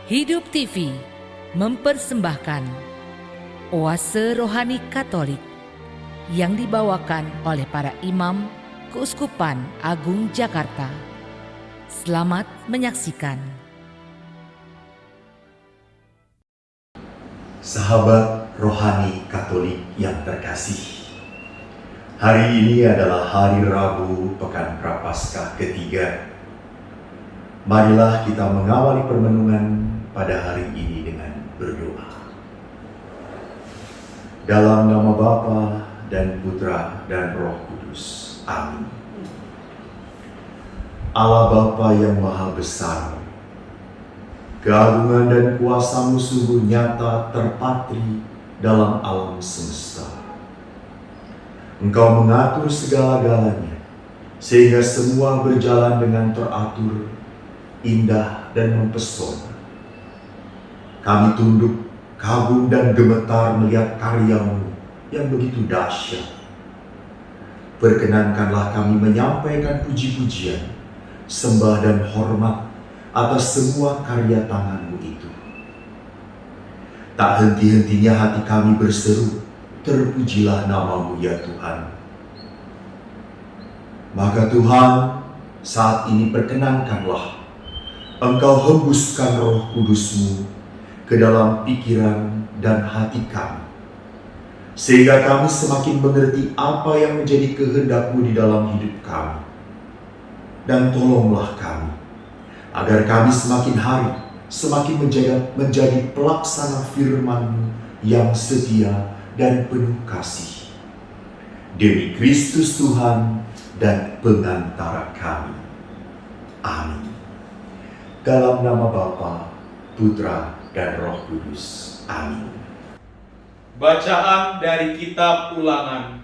Hidup TV mempersembahkan Oase Rohani Katolik yang dibawakan oleh para imam Keuskupan Agung Jakarta. Selamat menyaksikan. Sahabat rohani Katolik yang terkasih, hari ini adalah hari Rabu Pekan Prapaskah ketiga. Marilah kita mengawali permenungan pada hari ini dengan berdoa. Dalam nama Bapa dan Putra dan Roh Kudus. Amin. Allah Bapa yang Maha Besar, keagungan dan kuasa-Mu sungguh nyata terpatri dalam alam semesta. Engkau mengatur segala-galanya, sehingga semua berjalan dengan teratur, indah dan mempesona. Kami tunduk, kagum dan gemetar melihat karya-Mu yang begitu dahsyat. Perkenankanlah kami menyampaikan puji-pujian, sembah dan hormat atas semua karya tangan-Mu itu. Tak henti-hentinya hati kami berseru, terpujilah nama-Mu ya Tuhan. Maka Tuhan, saat ini perkenankanlah Engkau hembuskan Roh Kudus-Mu ke dalam pikiran dan hati kami, sehingga kami semakin mengerti apa yang menjadi kehendak-Mu di dalam hidup kami. Dan tolonglah kami, agar kami semakin hari semakin menjadi pelaksana firman-Mu yang setia dan penuh kasih. Demi Kristus Tuhan dan pengantara kami. Amin. Dalam nama Bapa, Putra, dan Roh Kudus. Amin. Bacaan dari Kitab Ulangan.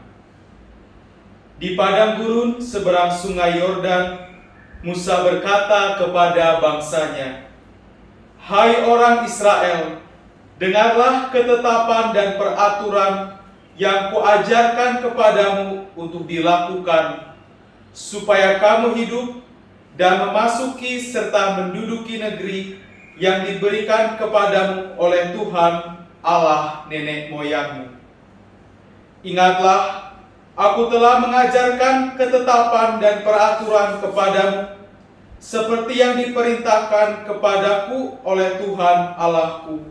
Di padang gurun seberang sungai Yordan, Musa berkata kepada bangsanya, "Hai orang Israel, dengarlah ketetapan dan peraturan yang kuajarkan kepadamu untuk dilakukan, supaya kamu hidup dan memasuki serta menduduki negeri yang diberikan kepadamu oleh Tuhan Allah nenek moyangmu. Ingatlah, aku telah mengajarkan ketetapan dan peraturan kepadamu, seperti yang diperintahkan kepadaku oleh Tuhan Allahku,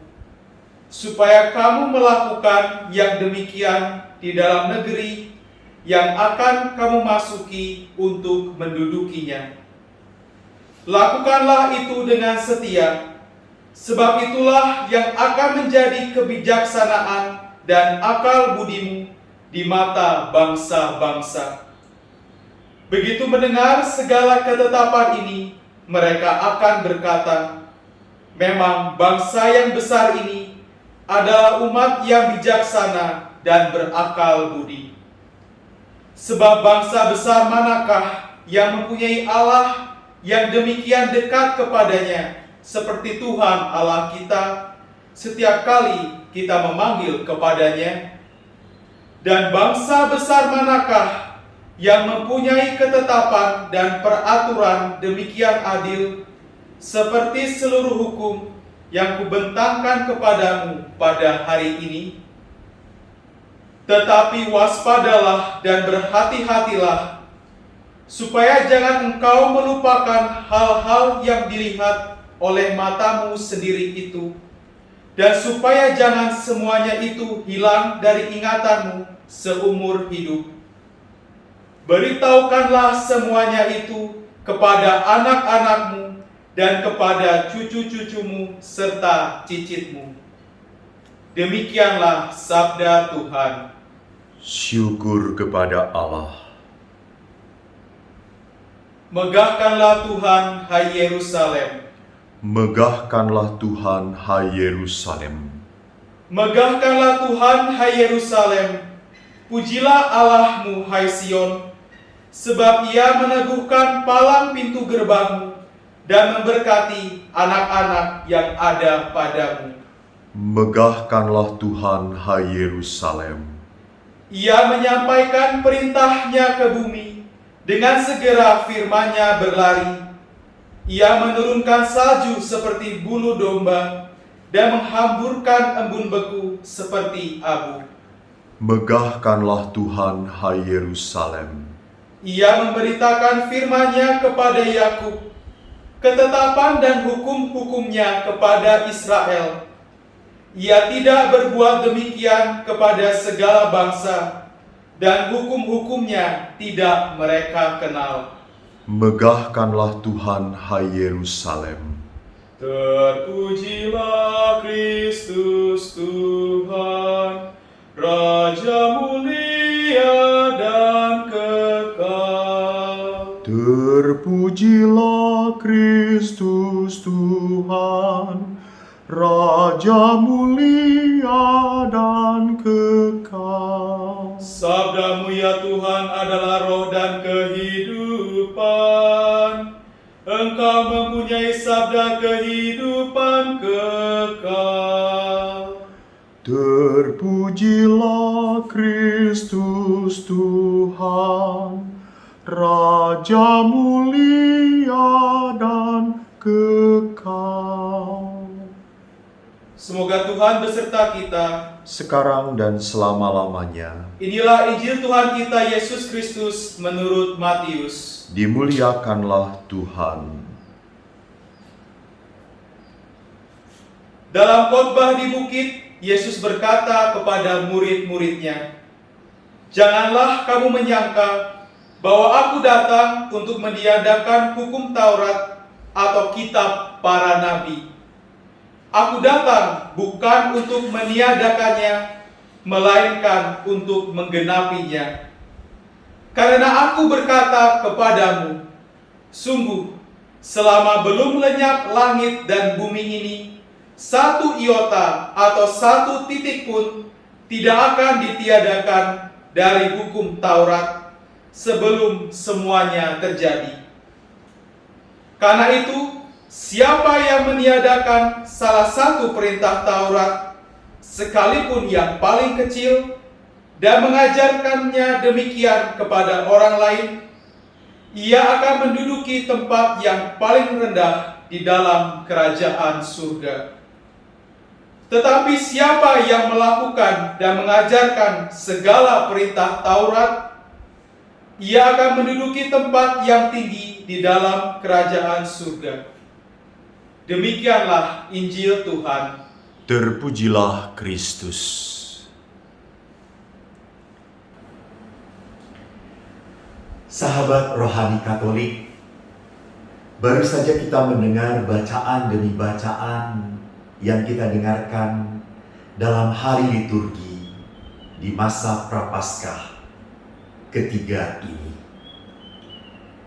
supaya kamu melakukan yang demikian di dalam negeri yang akan kamu masuki untuk mendudukinya. Lakukanlah itu dengan setia, sebab itulah yang akan menjadi kebijaksanaan dan akal budimu di mata bangsa-bangsa. Begitu mendengar segala ketetapan ini, mereka akan berkata, memang bangsa yang besar ini adalah umat yang bijaksana dan berakal budi. Sebab bangsa besar manakah yang mempunyai Allah yang demikian dekat kepadanya, seperti Tuhan Allah kita, setiap kali kita memanggil kepadanya? Dan bangsa besar manakah yang mempunyai ketetapan dan peraturan demikian adil, seperti seluruh hukum yang kubentangkan kepadamu pada hari ini? Tetapi waspadalah dan berhati-hatilah, supaya jangan engkau melupakan hal-hal yang dilihat oleh matamu sendiri itu, dan supaya jangan semuanya itu hilang dari ingatanmu seumur hidup. Beritahukanlah semuanya itu kepada anak-anakmu dan kepada cucu-cucumu serta cicitmu. Demikianlah sabda Tuhan. Syukur kepada Allah. Megahkanlah Tuhan, hai Yerusalem. Megahkanlah Tuhan, hai Yerusalem. Megahkanlah Tuhan, hai Yerusalem. Pujilah Allahmu, hai Sion, sebab Ia meneguhkan palang pintu gerbangmu dan memberkati anak-anak yang ada padamu. Megahkanlah Tuhan, hai Yerusalem. Ia menyampaikan perintahnya ke bumi, dengan segera firman-Nya berlari. Ia menurunkan salju seperti bulu domba dan menghamburkan embun beku seperti abu. Megahkanlah Tuhan, hai Yerusalem. Ia memberitakan firman-Nya kepada Yakub, ketetapan dan hukum-hukumnya kepada Israel. Ia tidak berbuat demikian kepada segala bangsa, dan hukum-hukumnya tidak mereka kenal. Megahkanlah Tuhan, hai Yerusalem. Terpujilah Kristus Tuhan, Raja mulia dan kekal. Terpujilah Kristus Tuhan, Raja mulia dan kekal. Sabdamu ya Tuhan adalah roh dan kehidupan. Engkau mempunyai sabda kehidupan kekal. Terpujilah Kristus Tuhan, Raja mulia dan kekal. Semoga Tuhan beserta kita, sekarang dan selama-lamanya. Inilah Injil Tuhan kita Yesus Kristus menurut Matius. Dimuliakanlah Tuhan. Dalam khotbah di bukit, Yesus berkata kepada murid-muridnya, "Janganlah kamu menyangka bahwa aku datang untuk meniadakan hukum Taurat atau kitab para nabi. Aku datang bukan untuk meniadakannya, melainkan untuk menggenapinya. Karena aku berkata kepadamu, sungguh, selama belum lenyap langit dan bumi ini, satu iota atau satu titik pun tidak akan ditiadakan dari hukum Taurat sebelum semuanya terjadi. Karena itu, siapa yang meniadakan salah satu perintah Taurat, sekalipun yang paling kecil, dan mengajarkannya demikian kepada orang lain, ia akan menduduki tempat yang paling rendah di dalam kerajaan surga. Tetapi siapa yang melakukan dan mengajarkan segala perintah Taurat, ia akan menduduki tempat yang tinggi di dalam kerajaan surga." Demikianlah Injil Tuhan. Terpujilah Kristus. Sahabat rohani Katolik, baru saja kita mendengar bacaan demi bacaan yang kita dengarkan dalam hari liturgi di masa Prapaskah ketiga ini.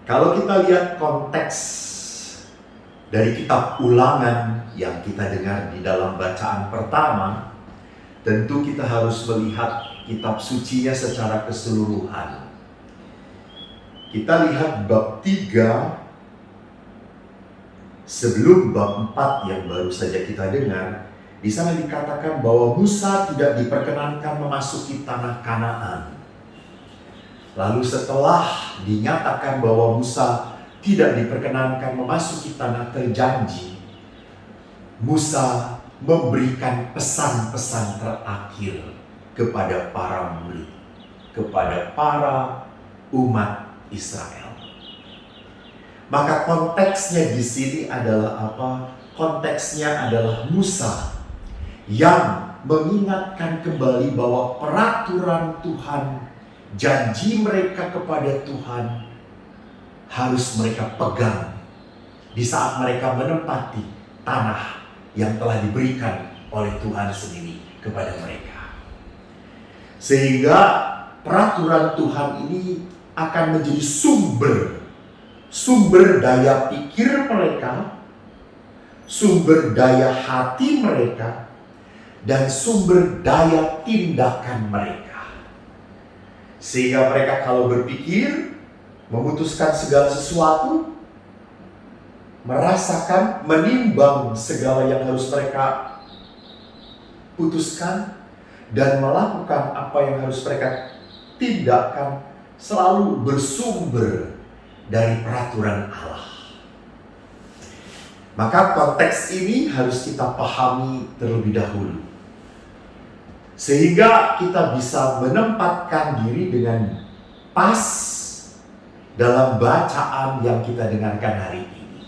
Kalau kita lihat konteks dari kitab Ulangan yang kita dengar di dalam bacaan pertama, tentu kita harus melihat kitab sucinya secara keseluruhan. Kita lihat bab 3 sebelum bab 4 yang baru saja kita dengar. Di sana dikatakan bahwa Musa tidak diperkenankan memasuki tanah Kanaan. Lalu setelah dinyatakan bahwa Musa tidak diperkenankan memasuki tanah terjanji, Musa memberikan pesan-pesan terakhir kepada para murid, kepada para umat Israel. Maka konteksnya di sini adalah apa? Konteksnya adalah Musa yang mengingatkan kembali bahwa peraturan Tuhan, janji mereka kepada Tuhan harus mereka pegang di saat mereka menempati tanah yang telah diberikan oleh Tuhan sendiri kepada mereka. Sehingga peraturan Tuhan ini akan menjadi sumber daya pikir mereka, sumber daya hati mereka, dan sumber daya tindakan mereka. Sehingga mereka kalau berpikir, memutuskan segala sesuatu, merasakan, menimbang segala yang harus mereka putuskan, dan melakukan apa yang harus mereka tindakan, selalu bersumber dari peraturan Allah. Maka konteks ini harus kita pahami terlebih dahulu, sehingga kita bisa menempatkan diri dengan pas dalam bacaan yang kita dengarkan hari ini.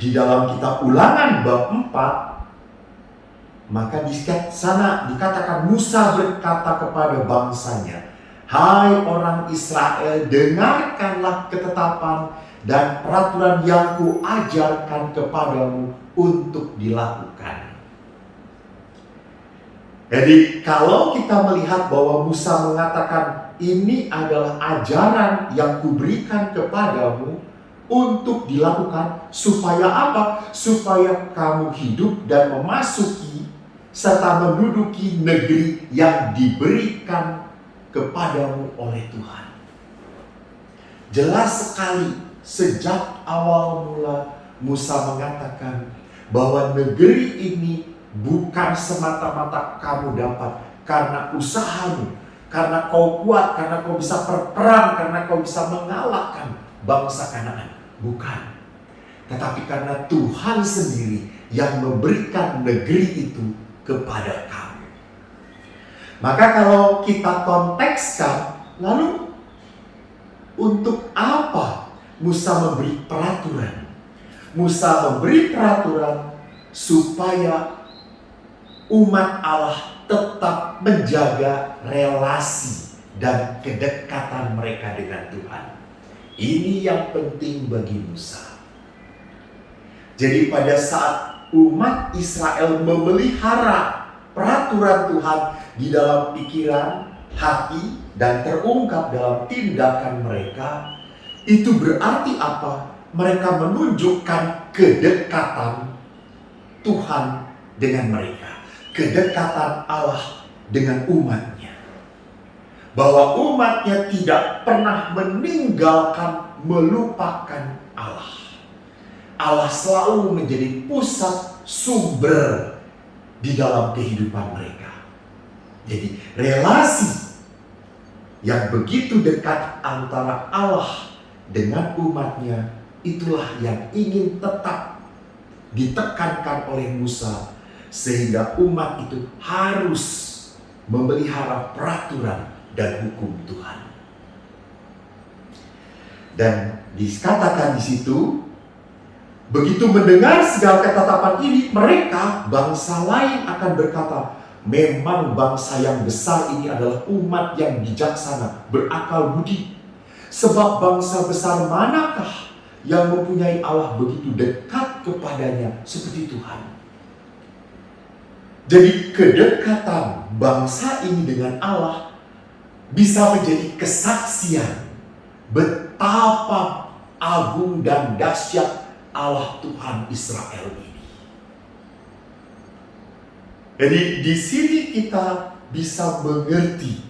Di dalam kitab Ulangan bab 4, maka di sana dikatakan Musa berkata kepada bangsanya, "Hai orang Israel, dengarkanlah ketetapan dan peraturan yang kuajarkan kepadamu untuk dilakukan." Jadi kalau kita melihat bahwa Musa mengatakan ini adalah ajaran yang kuberikan kepadamu untuk dilakukan, supaya apa? Supaya kamu hidup dan memasuki serta menduduki negeri yang diberikan kepadamu oleh Tuhan. Jelas sekali sejak awal mula Musa mengatakan bahwa negeri ini bukan semata-mata kamu dapat karena usahamu, karena kau kuat, karena kau bisa berperang, karena kau bisa mengalahkan bangsa Kanaan. Bukan. Tetapi karena Tuhan sendiri yang memberikan negeri itu kepada kamu. Maka kalau kita kontekskan, lalu untuk apa Musa memberi peraturan? Musa memberi peraturan supaya umat Allah tetap menjaga relasi dan kedekatan mereka dengan Tuhan. Ini yang penting bagi Musa. Jadi pada saat umat Israel memelihara peraturan Tuhan di dalam pikiran, hati, dan terungkap dalam tindakan mereka, itu berarti apa? Mereka menunjukkan kedekatan Tuhan dengan mereka, kedekatan Allah dengan umatnya, bahwa umatnya tidak pernah meninggalkan, melupakan Allah. Allah selalu menjadi pusat sumber di dalam kehidupan mereka. Jadi relasi yang begitu dekat antara Allah dengan umatnya, itulah yang ingin tetap ditekankan oleh Musa, sehingga umat itu harus memelihara peraturan dan hukum Tuhan. Dan dikatakan di situ, begitu mendengar segala ketetapan ini, mereka, bangsa lain akan berkata, memang bangsa yang besar ini adalah umat yang bijaksana, berakal budi. Sebab bangsa besar manakah yang mempunyai Allah begitu dekat kepadanya seperti Tuhan? Jadi kedekatan bangsa ini dengan Allah bisa menjadi kesaksian betapa agung dan dahsyat Allah Tuhan Israel ini. Jadi di sini kita bisa mengerti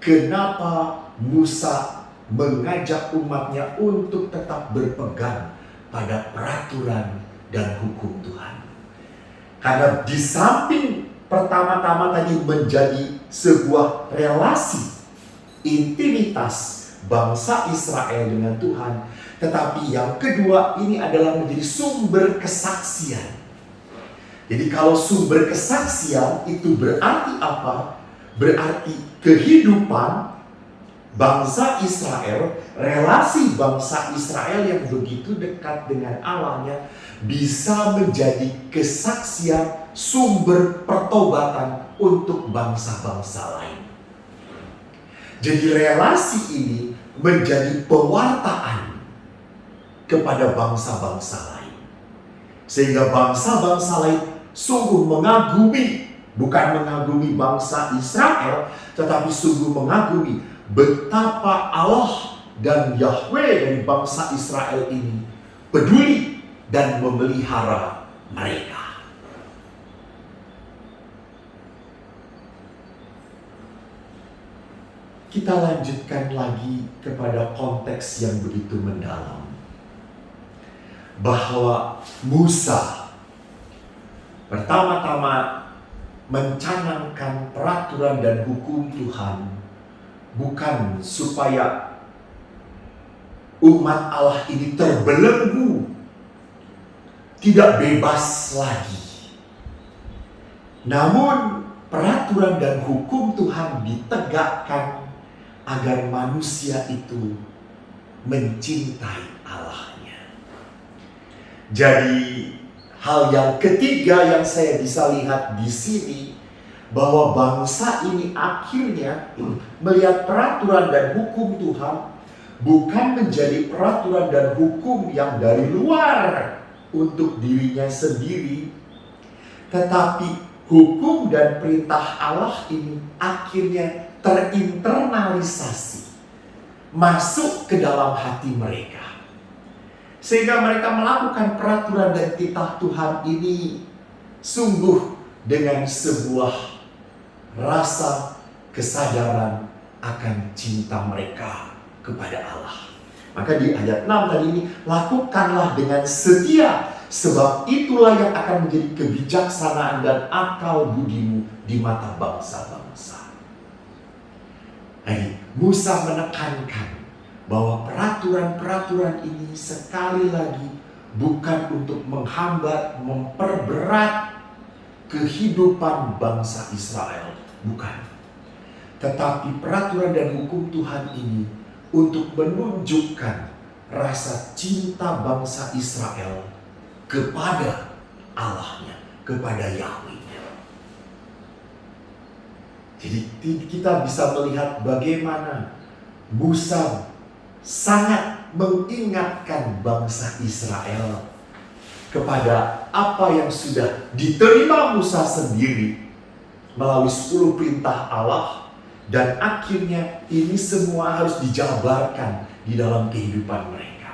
kenapa Musa mengajak umatnya untuk tetap berpegang pada peraturan dan hukum Tuhan. Karena di samping pertama-tama tadi menjadi sebuah relasi intimitas bangsa Israel dengan Tuhan, tetapi yang kedua ini adalah menjadi sumber kesaksian. Jadi kalau sumber kesaksian itu berarti apa? Berarti kehidupan bangsa Israel, relasi bangsa Israel yang begitu dekat dengan Allahnya bisa menjadi kesaksian, sumber pertobatan untuk bangsa-bangsa lain. Jadi relasi ini menjadi pewartaan kepada bangsa-bangsa lain, sehingga bangsa-bangsa lain sungguh mengagumi, bukan mengagumi bangsa Israel, tetapi sungguh mengagumi betapa Allah dan Yahweh dari bangsa Israel ini peduli dan memelihara mereka. Kita lanjutkan lagi kepada konteks yang begitu mendalam, bahwa Musa pertama-tama mencanangkan peraturan dan hukum Tuhan bukan supaya umat Allah ini terbelenggu tidak bebas lagi. Namun peraturan dan hukum Tuhan ditegakkan agar manusia itu mencintai Allahnya. Jadi hal yang ketiga yang saya bisa lihat di sini, bahwa bangsa ini akhirnya melihat peraturan dan hukum Tuhan bukan menjadi peraturan dan hukum yang dari luar untuk dirinya sendiri, tetapi hukum dan perintah Allah ini akhirnya terinternalisasi masuk ke dalam hati mereka, sehingga mereka melakukan peraturan dan titah Tuhan ini sungguh dengan sebuah rasa kesadaran akan cinta mereka kepada Allah. Maka di ayat 6 tadi ini, lakukanlah dengan setia, sebab itulah yang akan menjadi kebijaksanaan dan akal budimu di mata bangsa-bangsa. Musa menekankan bahwa peraturan-peraturan ini sekali lagi bukan untuk menghambat, memperberat kehidupan bangsa Israel, bukan. Tetapi peraturan dan hukum Tuhan ini untuk menunjukkan rasa cinta bangsa Israel kepada Allahnya, kepada Yahweh-nya. Jadi kita bisa melihat bagaimana Musa sangat mengingatkan bangsa Israel kepada apa yang sudah diterima Musa sendiri melalui 10 perintah Allah, dan akhirnya ini semua harus dijabarkan di dalam kehidupan mereka.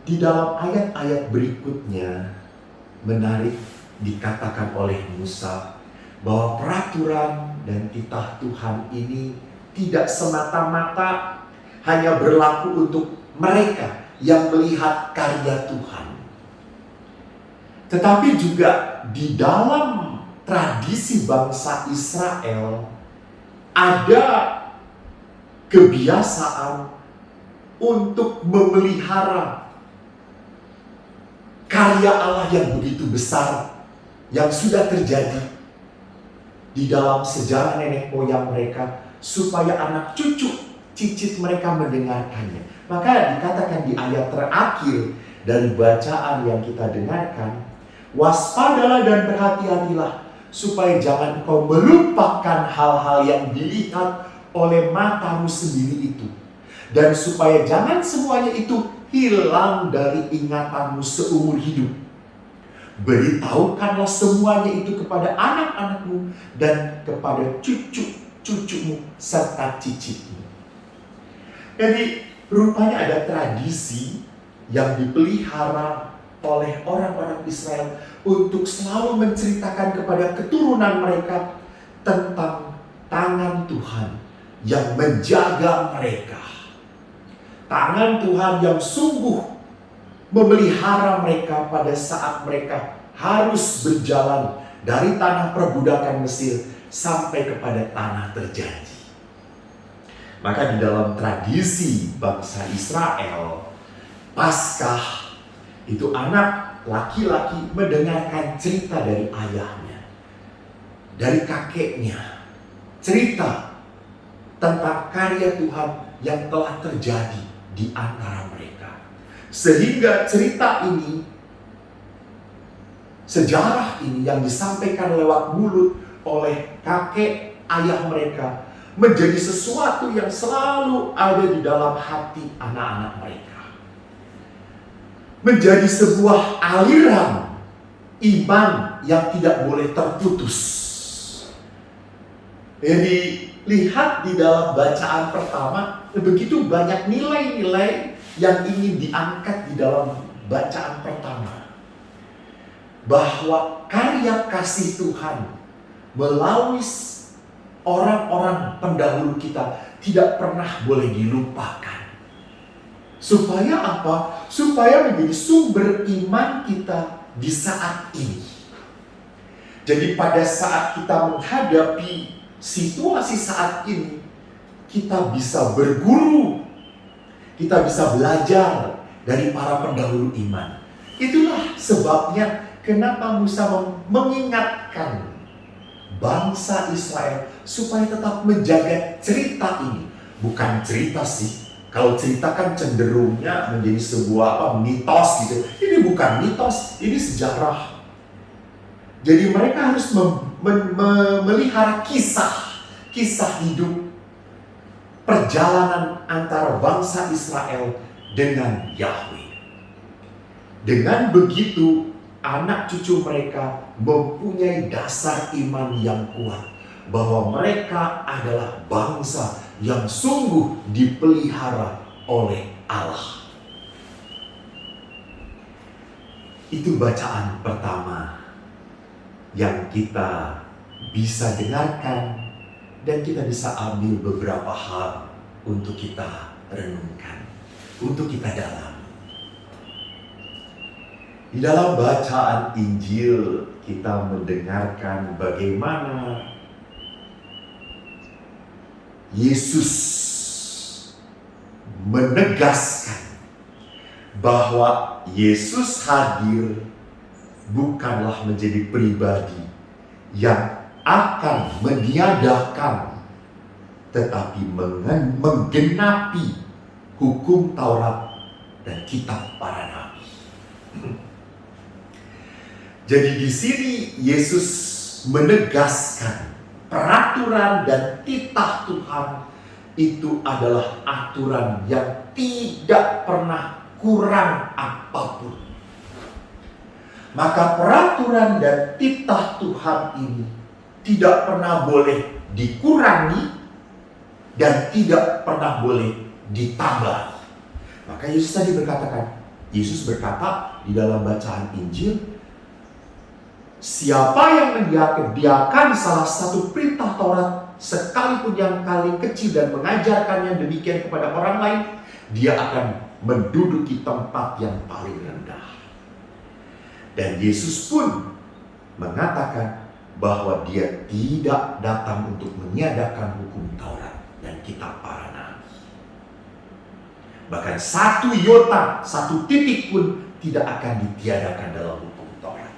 Di dalam ayat-ayat berikutnya menarik dikatakan oleh Musa bahwa peraturan dan titah Tuhan ini tidak semata-mata hanya berlaku untuk mereka yang melihat karya Tuhan, tetapi juga di dalam tradisi bangsa Israel ada kebiasaan untuk memelihara karya Allah yang begitu besar yang sudah terjadi di dalam sejarah nenek moyang mereka, supaya anak cucu cicit mereka mendengarkannya. Maka dikatakan di ayat terakhir dari bacaan yang kita dengarkan, waspadalah dan berhati-hatilah supaya jangan engkau melupakan hal-hal yang dilihat oleh matamu sendiri itu, dan supaya jangan semuanya itu hilang dari ingatanmu seumur hidup. Beritahukanlah semuanya itu kepada anak-anakmu dan kepada cucu-cucumu serta cicitmu. Jadi rupanya ada tradisi yang dipelihara oleh orang-orang Israel untuk selalu menceritakan kepada keturunan mereka tentang tangan Tuhan yang menjaga mereka. Tangan Tuhan yang sungguh memelihara mereka pada saat mereka harus berjalan dari tanah perbudakan Mesir sampai kepada tanah terjanji. Maka di dalam tradisi bangsa Israel, Paskah itu anak laki-laki mendengarkan cerita dari ayahnya, dari kakeknya, cerita tentang karya Tuhan yang telah terjadi di antara mereka. Sehingga cerita ini, sejarah ini yang disampaikan lewat mulut oleh kakek ayah mereka menjadi sesuatu yang selalu ada di dalam hati anak-anak mereka. Menjadi sebuah aliran iman yang tidak boleh terputus. Jadi lihat di dalam bacaan pertama, begitu banyak nilai-nilai yang ingin diangkat di dalam bacaan pertama. Bahwa karya kasih Tuhan melalui orang-orang pendahulu kita tidak pernah boleh dilupakan. Supaya apa? Supaya menjadi sumber iman kita di saat ini. Jadi pada saat kita menghadapi situasi saat ini, kita bisa berguru, Kita bisa belajar dari para pendahulu iman. Itulah sebabnya kenapa Musa mengingatkan bangsa Israel supaya tetap menjaga cerita ini. Bukan cerita sih. Kalau cerita kan cenderungnya menjadi sebuah mitos gitu. Ini bukan mitos, ini sejarah. Jadi mereka harus melihara kisah hidup perjalanan antara bangsa Israel dengan Yahweh. Dengan begitu, anak cucu mereka mempunyai dasar iman yang kuat bahwa mereka adalah bangsa yang sungguh dipelihara oleh Allah. Itu bacaan pertama yang kita bisa dengarkan dan kita bisa ambil beberapa hal untuk kita renungkan, untuk kita dalami. Di dalam bacaan Injil kita mendengarkan bagaimana Yesus menegaskan bahwa Yesus hadir bukanlah menjadi pribadi yang akan meniadakan, tetapi menggenapi hukum Taurat dan kitab para nabi. Jadi di sini Yesus menegaskan peraturan dan titah Tuhan itu adalah aturan yang tidak pernah kurang apapun. Maka peraturan dan titah Tuhan ini tidak pernah boleh dikurangi dan tidak pernah boleh ditambah. Maka Yesus berkata di dalam bacaan Injil, siapa yang mendiakan salah satu perintah Taurat sekalipun yang paling kecil dan mengajarkannya demikian kepada orang lain, dia akan menduduki tempat yang paling rendah. Dan Yesus pun mengatakan bahwa dia tidak datang untuk meniadakan hukum Taurat dan kitab para nabi. Bahkan satu iota, satu titik pun tidak akan ditiadakan dalam hukum Taurat.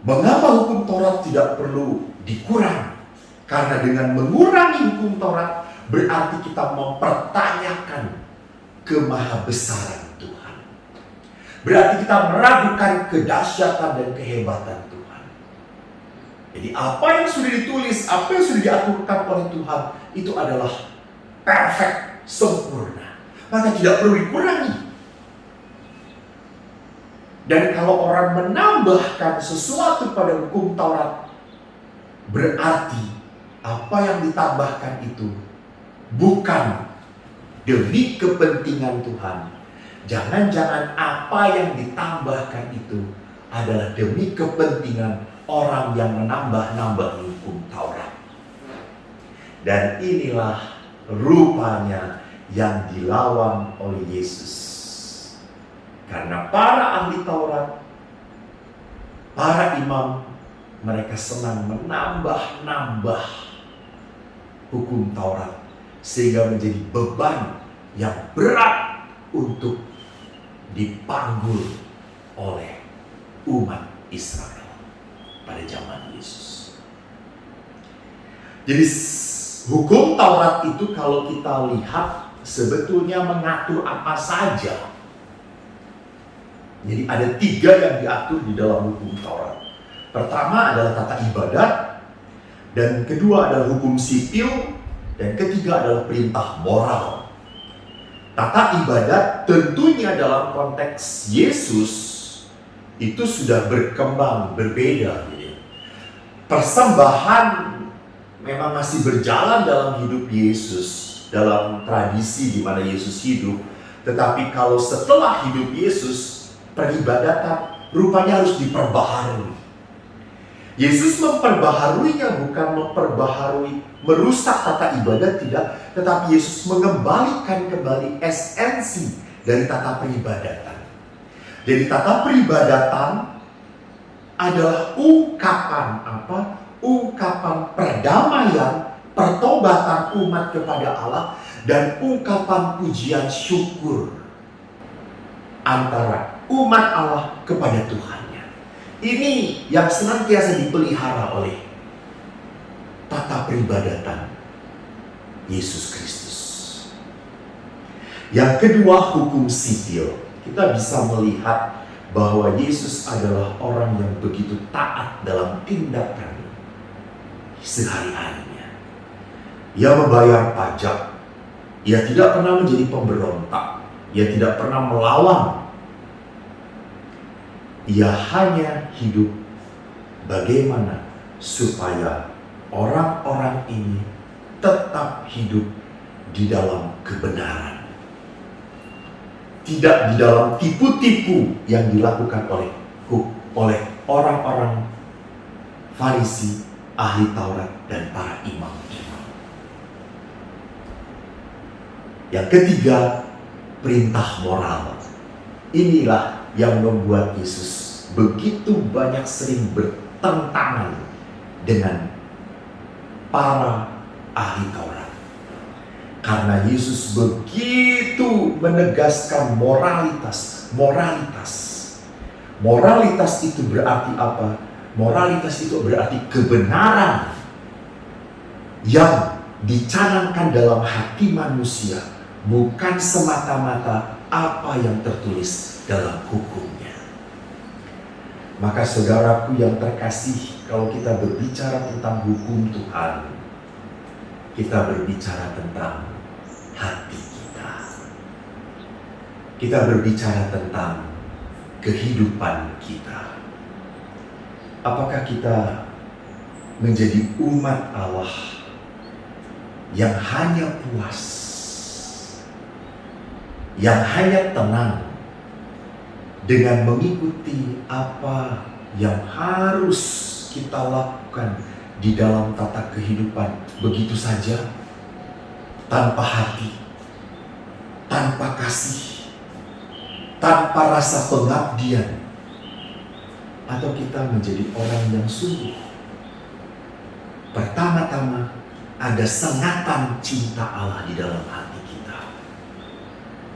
Mengapa hukum Taurat tidak perlu dikurang? Karena dengan mengurangi hukum Taurat berarti kita mempertanyakan kemahabesaran Tuhan. Berarti kita meragukan kedahsyatan dan kehebatan Tuhan. Jadi apa yang sudah ditulis, apa yang sudah diaturkan oleh Tuhan, itu adalah perfect, sempurna. Maka tidak perlu dikurangi. Dan kalau orang menambahkan sesuatu pada hukum Taurat, berarti apa yang ditambahkan itu bukan demi kepentingan Tuhan. Jangan-jangan apa yang ditambahkan itu adalah demi kepentingan orang yang menambah-nambah hukum Taurat. Dan inilah rupanya yang dilawan oleh Yesus. Karena para ahli Taurat, para imam, mereka senang menambah-nambah hukum Taurat sehingga menjadi beban yang berat untuk dipanggul oleh umat Israel pada zaman Yesus. Jadi hukum Taurat itu kalau kita lihat sebetulnya mengatur apa saja. Jadi ada 3 yang diatur di dalam hukum Taurat. Pertama adalah tata ibadat, dan kedua adalah hukum sipil, dan ketiga adalah perintah moral. Tata ibadat tentunya dalam konteks Yesus itu sudah berkembang, berbeda. Persembahan memang masih berjalan dalam hidup Yesus, dalam tradisi di mana Yesus hidup. Tetapi kalau setelah hidup Yesus, peribadatan rupanya harus diperbaharui. Yesus memperbaharuinya, bukan memperbaharui merusak tata ibadat, tidak, tetapi Yesus mengembalikan kembali esensi dari tata peribadatan. Jadi tata peribadatan adalah ungkapan apa? Ungkapan perdamaian, pertobatan umat kepada Allah dan ungkapan pujian syukur antara umat Allah kepada Tuhannya. Ini yang senantiasa dipelihara oleh tata peribadatan Yesus Kristus. Yang kedua, hukum sipil. Kita bisa melihat bahwa Yesus adalah orang yang begitu taat dalam tindakan sehari-harinya. Ia membayar pajak. Ia tidak pernah menjadi pemberontak. Ia tidak pernah melawan. Ia hanya hidup bagaimana supaya orang-orang ini tetap hidup di dalam kebenaran. Tidak di dalam tipu-tipu yang dilakukan oleh orang-orang Farisi, ahli Taurat, dan para imam-imam. Yang ketiga, perintah moral. Inilah yang membuat Yesus begitu banyak sering bertentangan dengan para ahli Taurat. Karena Yesus begitu menegaskan moralitas. Moralitas itu berarti apa? Moralitas itu berarti kebenaran yang dicanangkan dalam hati manusia, bukan semata-mata apa yang tertulis dalam hukumnya. Maka saudaraku yang terkasih, kalau kita berbicara tentang hukum Tuhan, kita berbicara tentang hati kita. Kita berbicara tentang kehidupan kita. Apakah kita menjadi umat Allah yang hanya puas, yang hanya tenang dengan mengikuti apa yang harus kita lakukan di dalam tata kehidupan begitu saja, tanpa hati, tanpa kasih, tanpa rasa pengabdian? Atau kita menjadi orang yang sungguh pertama-tama ada sengatan cinta Allah di dalam hati kita,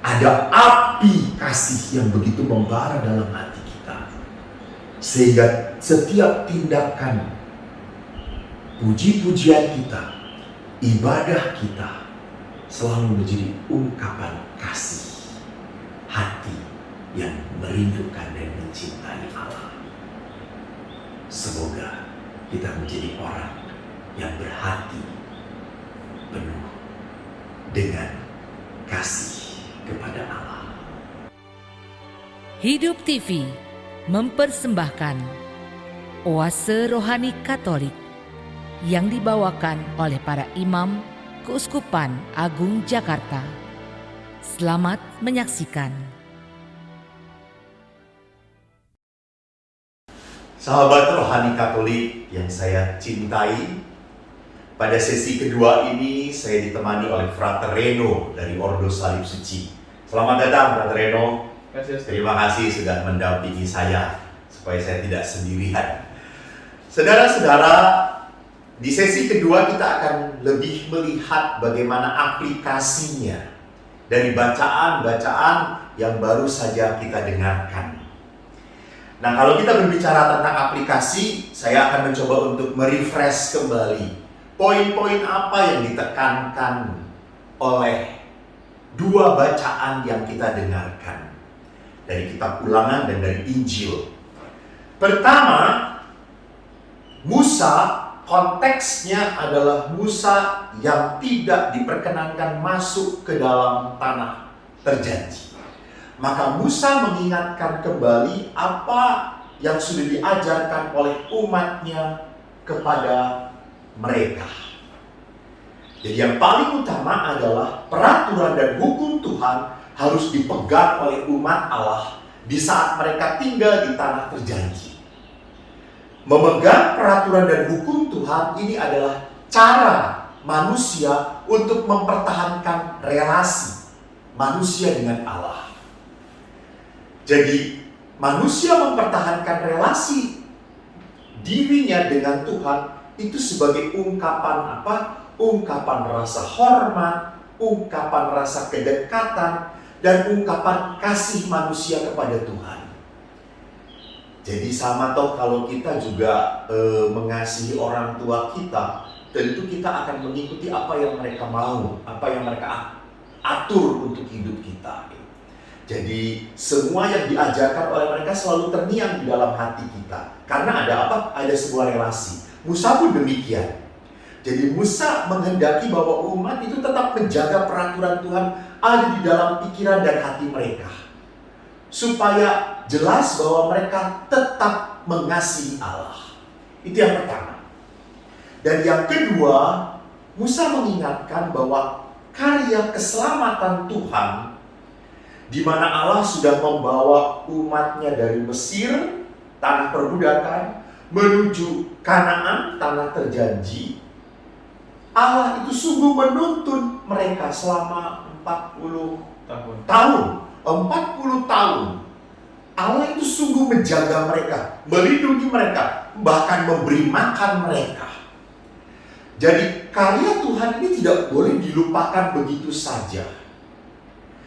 ada api kasih yang begitu membara dalam hati kita, sehingga setiap tindakan puji-pujian kita, ibadah kita selalu menjadi ungkapan kasih hati yang merindukan dan mencintai Allah. Semoga kita menjadi orang yang berhati penuh dengan kasih kepada Allah. Hidup TV mempersembahkan Oase Rohani Katolik yang dibawakan oleh para imam Keuskupan Agung Jakarta. Selamat menyaksikan. Sahabat rohani Katolik yang saya cintai, pada sesi kedua ini saya ditemani oleh Frater Reno dari Ordo Salib Suci. Selamat datang Frater Reno. Terima kasih sudah mendampingi saya supaya saya tidak sendirian. Saudara-saudara, di sesi kedua kita akan lebih melihat bagaimana aplikasinya dari bacaan-bacaan yang baru saja kita dengarkan. Nah, kalau kita berbicara tentang aplikasi, saya akan mencoba untuk merefresh kembali poin-poin apa yang ditekankan oleh dua bacaan yang kita dengarkan dari kitab Ulangan dan dari Injil. Pertama, Musa, konteksnya adalah Musa yang tidak diperkenankan masuk ke dalam tanah terjanji. Maka Musa mengingatkan kembali apa yang sudah diajarkan oleh umatnya kepada mereka. Jadi yang paling utama adalah peraturan dan hukum Tuhan harus dipegang oleh umat Allah di saat mereka tinggal di tanah terjanji. Memegang peraturan dan hukum Tuhan ini adalah cara manusia untuk mempertahankan relasi manusia dengan Allah. Jadi manusia mempertahankan relasi dirinya dengan Tuhan itu sebagai ungkapan apa? Ungkapan rasa hormat, ungkapan rasa kedekatan, dan ungkapan kasih manusia kepada Tuhan. Jadi sama toh kalau kita juga mengasihi orang tua kita, tentu kita akan mengikuti apa yang mereka mau, apa yang mereka atur untuk hidup kita. Jadi semua yang diajarkan oleh mereka selalu terngiang di dalam hati kita. Karena ada apa? Ada sebuah relasi. Musa pun demikian. Jadi Musa menghendaki bahwa umat itu tetap menjaga peraturan Tuhan ada di dalam pikiran dan hati mereka. Supaya jelas bahwa mereka tetap mengasihi Allah. Itu yang pertama. Dan yang kedua, Musa mengingatkan bahwa karya keselamatan Tuhan, di mana Allah sudah membawa umatnya dari Mesir, tanah perbudakan, menuju Kanaan, tanah terjanji. Allah itu sungguh menuntun mereka selama 40 tahun. 40 tahun. Allah itu sungguh menjaga mereka, melindungi mereka, bahkan memberi makan mereka. Jadi karya Tuhan ini tidak boleh dilupakan begitu saja.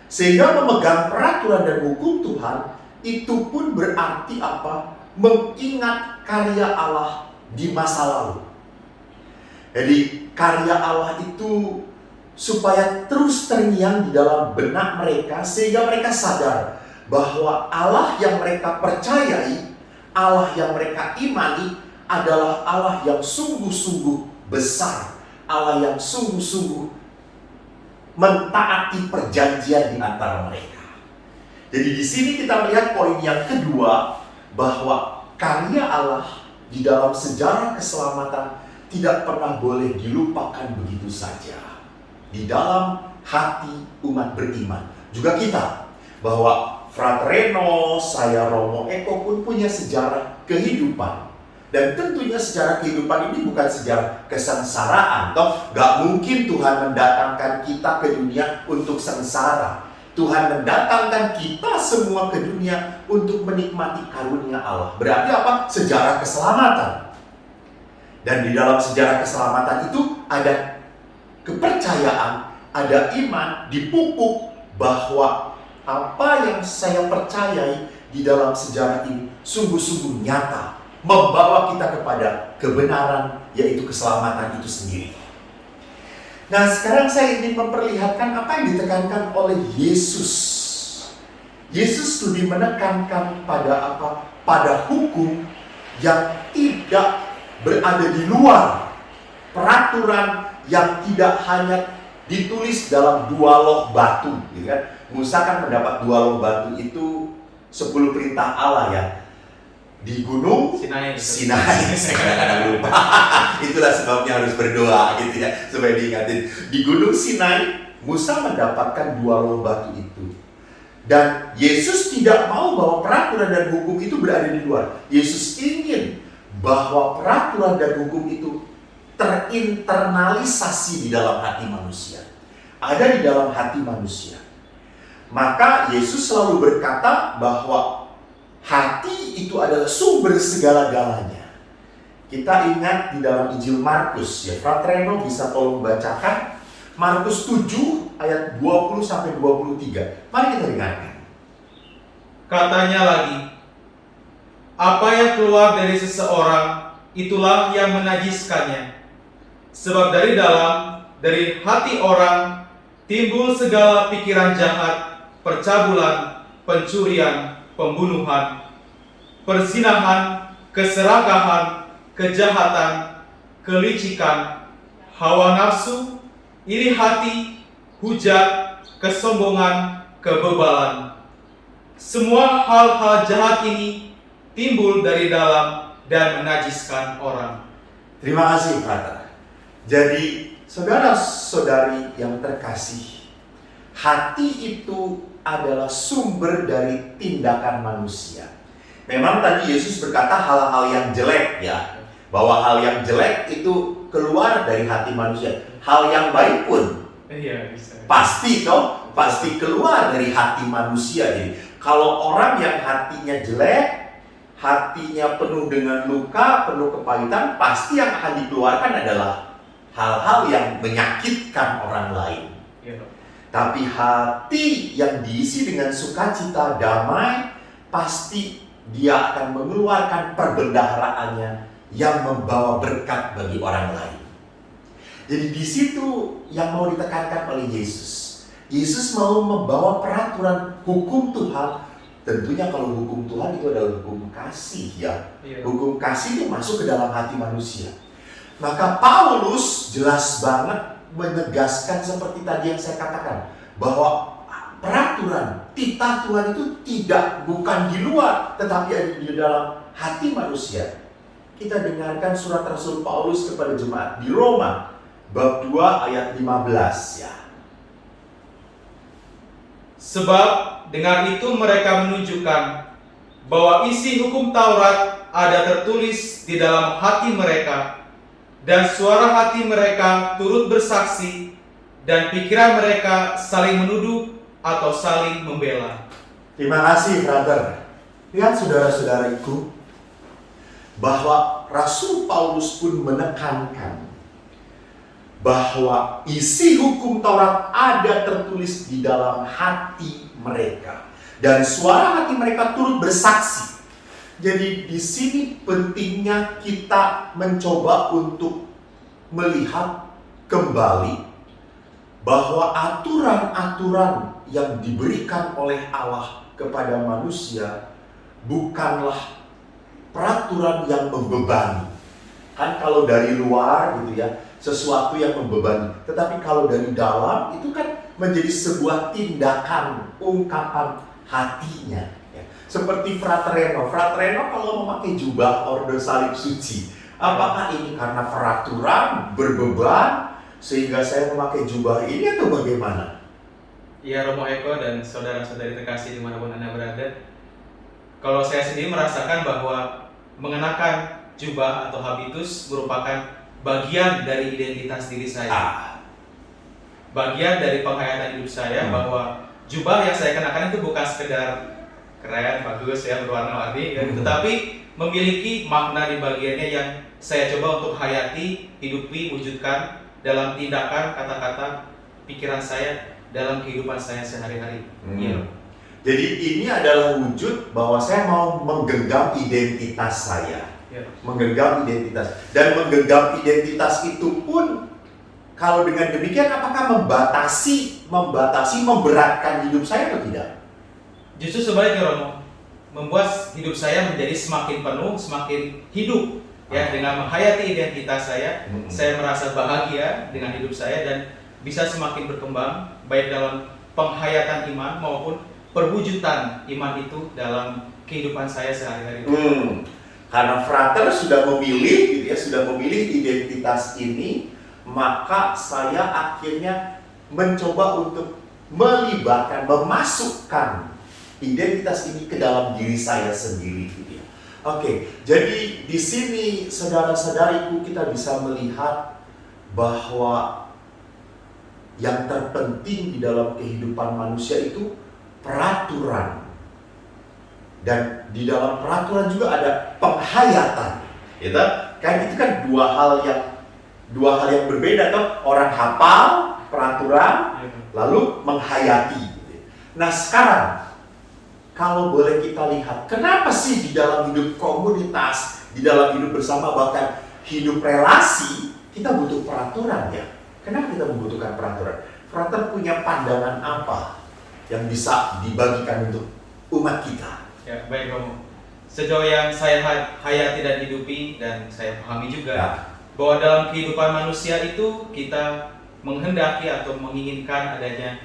Sehingga memegang peraturan dan hukum Tuhan itu pun berarti apa? Mengingat karya Allah di masa lalu. Jadi karya Allah itu supaya terus terngiang di dalam benak mereka, sehingga mereka sadar bahwa Allah yang mereka percayai, Allah yang mereka imani adalah Allah yang sungguh-sungguh besar, Allah yang sungguh-sungguh mentaati perjanjian di antara mereka. Jadi di sini kita melihat poin yang kedua, bahwa karya Allah di dalam sejarah keselamatan tidak pernah boleh dilupakan begitu saja di dalam hati umat beriman. Juga kita, bahwa Frater Reno, saya Romo Eko pun punya sejarah kehidupan. Dan tentunya sejarah kehidupan ini bukan sejarah kesengsaraan. Toh gak mungkin Tuhan mendatangkan kita ke dunia untuk sengsara. Tuhan mendatangkan kita semua ke dunia untuk menikmati karunia Allah. Berarti apa? Sejarah keselamatan. Dan di dalam sejarah keselamatan itu ada kepercayaan, ada iman, dipupuk bahwa apa yang saya percayai di dalam sejarah ini sungguh-sungguh nyata, membawa kita kepada kebenaran, yaitu keselamatan itu sendiri. Nah, sekarang saya ingin memperlihatkan apa yang ditekankan oleh Yesus. Yesus lebih menekankan pada apa? Pada hukum yang tidak berada di luar peraturan, yang tidak hanya ditulis dalam 2 loh batu, gitu kan? Musa kan mendapat 2 loh batu itu 10 perintah Allah ya. Di gunung Sinai, saya lupa. Itulah sebabnya harus berdoa gitu ya, supaya diingatin. Di gunung Sinai, Musa mendapatkan 2 loh batu itu. Dan Yesus tidak mau bahwa peraturan dan hukum itu berada di luar. Yesus ingin bahwa peraturan dan hukum itu terinternalisasi di dalam hati manusia. Ada di dalam hati manusia. Maka Yesus selalu berkata bahwa hati itu adalah sumber segala-galanya. Kita ingat di dalam Injil Markus, ya, Frater Reno bisa tolong bacakan Markus 7 ayat 20 sampai 23. Mari kita dengarkan. Katanya lagi, apa yang keluar dari seseorang, itulah yang menajiskannya. Sebab dari dalam, dari hati orang, timbul segala pikiran jahat, percabulan, pencurian, pembunuhan, perzinahan, keserakahan, kejahatan, kelicikan, hawa nafsu, iri hati, hujat, kesombongan, kebebalan. Semua hal-hal jahat ini timbul dari dalam dan menajiskan orang. Terima kasih, Frater. Jadi, saudara-saudari yang terkasih, hati itu adalah sumber dari tindakan manusia. Memang tadi Yesus berkata hal-hal yang jelek ya, bahwa hal yang jelek itu keluar dari hati manusia. Hal yang baik pun pasti toh, pasti keluar dari hati manusia. Jadi kalau orang yang hatinya jelek, hatinya penuh dengan luka, penuh kepahitan, pasti yang akan dikeluarkan adalah hal-hal yang menyakitkan orang lain. Tapi hati yang diisi dengan sukacita damai, pasti dia akan mengeluarkan perbendaharaannya yang membawa berkat bagi orang lain. Jadi di situ yang mau ditekankan oleh Yesus. Yesus mau membawa peraturan hukum Tuhan. Tentunya kalau hukum Tuhan itu adalah hukum kasih ya. Hukum kasih itu masuk ke dalam hati manusia. Maka Paulus jelas banget menegaskan seperti tadi yang saya katakan, bahwa peraturan titah Tuhan itu bukan di luar, tetapi ada di dalam hati manusia. Kita dengarkan surat Rasul Paulus kepada jemaat di Roma bab 2 ayat 15 ya. Sebab dengan itu mereka menunjukkan bahwa isi hukum Taurat ada tertulis di dalam hati mereka, dan suara hati mereka turut bersaksi, dan pikiran mereka saling menuduh atau saling membela. Terima kasih, brother. Lihat saudara-saudariku, bahwa Rasul Paulus pun menekankan bahwa isi hukum Taurat ada tertulis di dalam hati mereka, dan suara hati mereka turut bersaksi. Jadi di sini pentingnya kita mencoba untuk melihat kembali bahwa aturan-aturan yang diberikan oleh Allah kepada manusia bukanlah peraturan yang membebani. Kan kalau dari luar gitu ya, sesuatu yang membebani. Tetapi kalau dari dalam itu kan menjadi sebuah tindakan, ungkapan hatinya. Seperti Fratereno kalau memakai jubah Orde Salib Suci, apakah ini karena peraturan berbeban sehingga saya memakai jubah ini atau bagaimana? Ya, Romo Eko dan saudara-saudari terkasih dimanapun Anda berada, kalau saya sendiri merasakan bahwa mengenakan jubah atau habitus merupakan bagian dari identitas diri saya, bagian dari penghayatan hidup saya, bahwa jubah yang saya kenakan itu bukan sekedar keren, bagus ya, berwarna-warni, tetapi memiliki makna di bagiannya yang saya coba untuk hayati, hidupi, wujudkan dalam tindakan, kata-kata, pikiran saya, dalam kehidupan saya sehari-hari. Jadi ini adalah wujud bahwa saya mau menggenggam identitas saya, menggenggam identitas, dan menggenggam identitas itu pun kalau dengan demikian apakah membatasi, memberatkan hidup saya atau tidak? Justru sebaliknya, Romo, membuat hidup saya menjadi semakin penuh, semakin hidup ya, dengan menghayati identitas saya. Saya merasa bahagia dengan hidup saya dan bisa semakin berkembang baik dalam penghayatan iman maupun perwujudan iman itu dalam kehidupan saya sehari-hari. Karena Frater sudah memilih gitu ya, sudah memilih identitas ini, maka saya akhirnya mencoba untuk melibatkan, memasukkan identitas ini ke dalam diri saya sendiri gitu ya. Oke, jadi di sini saudara-saudariku kita bisa melihat bahwa yang terpenting di dalam kehidupan manusia itu peraturan. Dan di dalam peraturan juga ada penghayatan. Gitu? Kan itu kan dua hal yang berbeda toh. Orang hafal peraturan lalu menghayati. Nah, sekarang kalau boleh kita lihat, kenapa sih di dalam hidup komunitas, di dalam hidup bersama, bahkan hidup relasi, kita butuh peraturan ya? Kenapa kita membutuhkan peraturan? Frater punya pandangan apa yang bisa dibagikan untuk umat kita? Ya, baik Romo. Sejauh yang saya hayati dan hidupi dan saya pahami juga, bahwa dalam kehidupan manusia itu kita menghendaki atau menginginkan adanya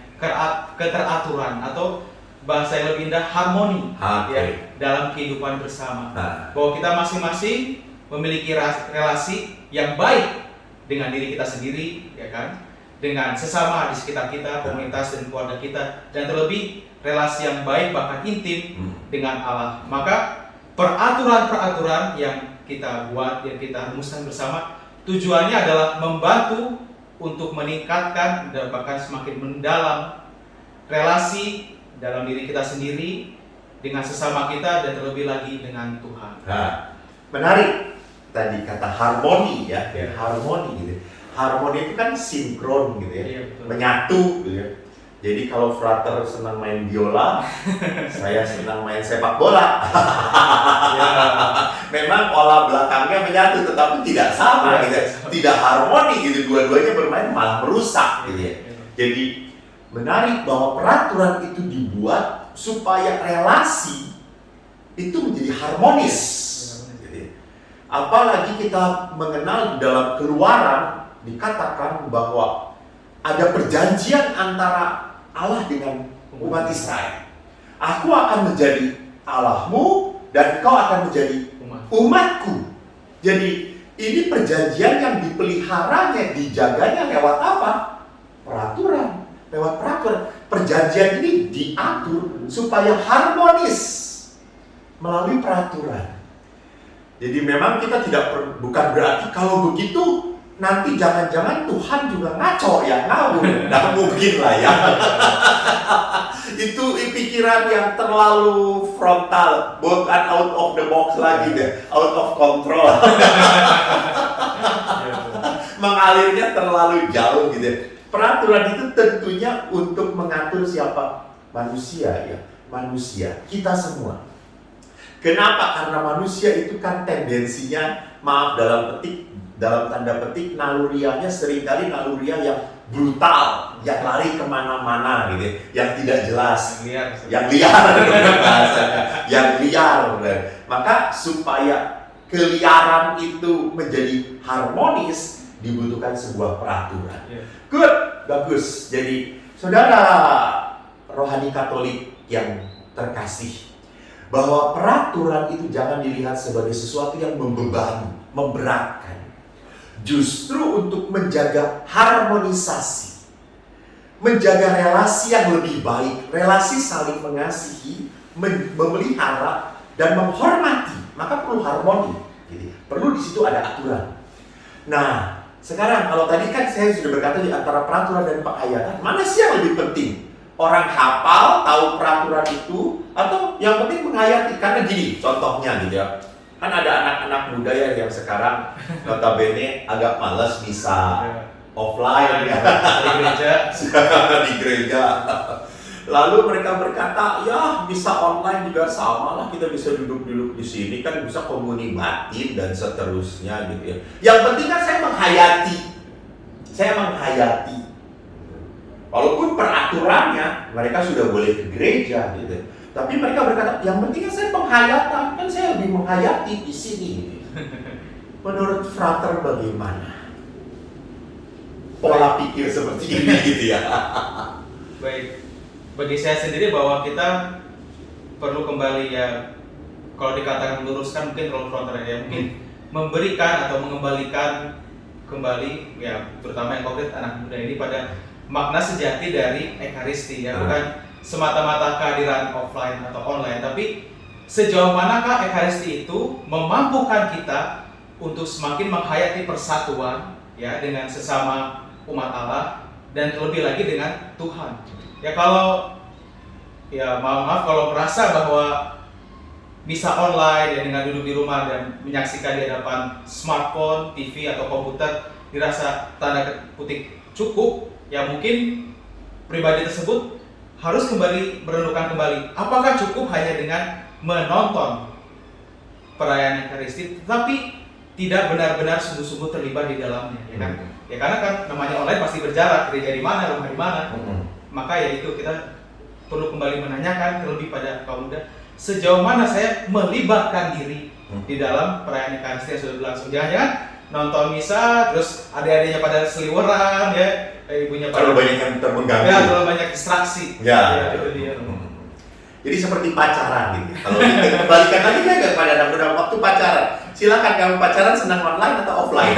keteraturan atau bahasa yang lebih indah harmoni ya, dalam kehidupan bersama. Bahwa kita masing-masing memiliki relasi yang baik dengan diri kita sendiri, ya kan? Dengan sesama di sekitar kita, komunitas dan keluarga kita, dan terlebih relasi yang baik bahkan intim dengan Allah. Maka peraturan-peraturan yang kita buat, yang kita rumuskan bersama, tujuannya adalah membantu untuk meningkatkan dan bahkan semakin mendalam relasi dalam diri kita sendiri, dengan sesama kita, dan terlebih lagi dengan Tuhan. Menarik tadi kata harmoni ya, harmoni gitu. Harmoni itu kan sinkron gitu ya, menyatu gitu ya. Jadi kalau frater senang main biola, saya senang main sepak bola. Ya. Memang olah belakangnya menyatu, tetapi tidak sama, gitu. Tidak harmoni, gitu. Dua-duanya bermain malah merusak, gitu ya. Jadi menarik bahwa peraturan itu dibuat supaya relasi itu menjadi harmonis. Jadi, apalagi kita mengenal di dalam Keluaran dikatakan bahwa ada perjanjian antara Allah dengan umat Israel. Aku akan menjadi Allahmu dan kau akan menjadi umatku. Jadi ini perjanjian yang dipeliharanya, dijaganya lewat apa? Peraturan. Lewat peraturan. Perjanjian ini diatur supaya harmonis melalui peraturan. Jadi memang kita bukan berarti kalau begitu nanti jangan-jangan Tuhan juga ngaco ya, ngawur. Nggak mungkin lah ya. Itu pikiran yang terlalu frontal, bukan out of the box lagi deh, out of control. Mengalirnya terlalu jauh gitu. Peraturan itu tentunya untuk mengatur siapa? Manusia ya, manusia, kita semua. Kenapa? Karena manusia itu kan tendensinya, maaf dalam tanda petik, nalurianya seringkali naluriah yang brutal, yang lari kemana-mana gitu, yang tidak jelas, yang liar, yang liar. Maka supaya keliaran itu menjadi harmonis, dibutuhkan sebuah peraturan. Good, bagus. Jadi saudara rohani Katolik yang terkasih, bahwa peraturan itu jangan dilihat sebagai sesuatu yang membebani, memberatkan. Justru untuk menjaga harmonisasi, menjaga relasi yang lebih baik, relasi saling mengasihi, memelihara dan menghormati, maka perlu harmoni. Jadi, perlu di situ ada aturan. Nah, sekarang kalau tadi kan saya sudah berkata di antara peraturan dan penghayatan, mana sih yang lebih penting? Orang hafal, tahu peraturan itu, atau yang penting menghayati? Karena gini, contohnya gitu ya. Kan ada anak-anak muda ya yang sekarang notabene agak malas bisa offline ya. Di gereja. Lalu mereka berkata, ya bisa online juga sama lah, kita bisa duduk-duduk di sini kan, bisa komuni batin dan seterusnya gitu ya. Yang penting kan saya menghayati. Walaupun peraturannya mereka sudah boleh ke gereja gitu. Tapi mereka berkata, yang pentingnya saya penghayatan, kan saya lebih menghayati di sini. Menurut frater bagaimana pola pikir seperti ini gitu ya? Baik, bagi saya sendiri bahwa kita perlu kembali ya, kalau dikatakan meluruskan mungkin terlalu frontal ya, mungkin memberikan atau mengembalikan kembali ya, terutama yang konkret anak muda ini pada makna sejati dari Ekaristi ya, bukan semata-mata kehadiran offline atau online, tapi sejauh manakah Ekaristi itu memampukan kita untuk semakin menghayati persatuan ya dengan sesama umat Allah dan terlebih lagi dengan Tuhan. Ya kalau ya maaf kalau merasa bahwa bisa online ya dengan duduk di rumah dan menyaksikan di hadapan smartphone, TV atau komputer dirasa tanda kutip cukup, ya mungkin pribadi tersebut harus kembali merenungkan kembali, apakah cukup hanya dengan menonton perayaan Ekaristi tetapi tidak benar-benar sungguh-sungguh terlibat di dalamnya, ya kan? Ya karena kan namanya online pasti berjarak, gereja di mana, rumah di mana. Maka ya itu kita perlu kembali menanyakan terlebih pada kaum muda, sejauh mana saya melibatkan diri di dalam perayaan Ekaristi yang sudah berlangsung. Jangan-jangan nonton misa terus adik-adiknya pada seliweran ya, ibunya pada terlalu banyak yang termengganggu. Ya, terlalu banyak distraksi. Ya, itu dia. Jadi seperti pacaran gitu. Kalau kita kembalikan lagi ya kepada anak muda waktu pacaran. Silakan kamu pacaran senang online atau offline.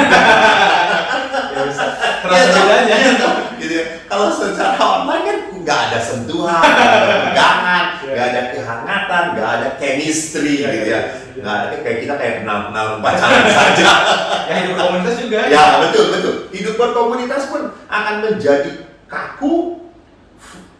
Ya bisa. Terasa bedanya. Gitu. Kalau secara online kan nggak ada sentuhan, nggak ada pegangan, nggak ada kehangatan, nggak ada chemistry gitu ya. Nggak ada kayak kita kayak kenal pacaran saja. Ya hidup komunitas juga. Ya betul. Hidup berkomunitas pun akan menjadi kaku,